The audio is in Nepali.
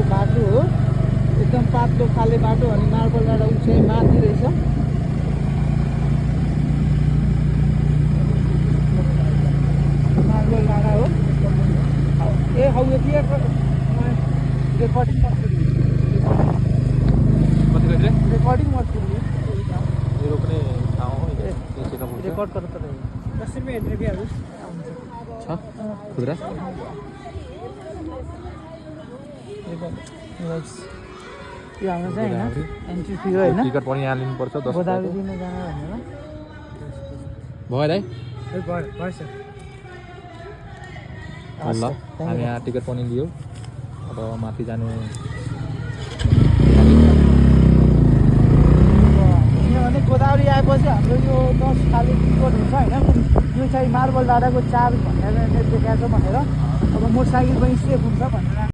जानेको बाटो हो, एकदम पातलो खाले बाटो। अनि मार्बल डाँडा ऊ चाहिँ माथि रहेछ। मार्बल डाँडा हो। ए हौ यो के रेकर्डिङ रेकर्डिङ मत मेरो पनि ठाउँ हो रेकर्ड गर त 10 रुपैयाँ एन्ट्री फीहरु छ खुद्रा यो हाम्रो चाहिँ हैन एन्ट्री फी हो हैन टिकट पनि यहाँ लिनुपर्छ 10 गोदावरी दिन जान भनेर भयो है भयो सर ल हामी यहाँ टिकट पनि लियो अब माथि जानु किनभने गोदावरी आएपछि हाम्रो यो 10 खाले टिकट हुन्छ हैन यो चाहिँ मार्बल डाँडाको चार्ज भनेर देखाएको छ भनेर अब मोटरसाइकल पनि सेफ हुन्छ भनेर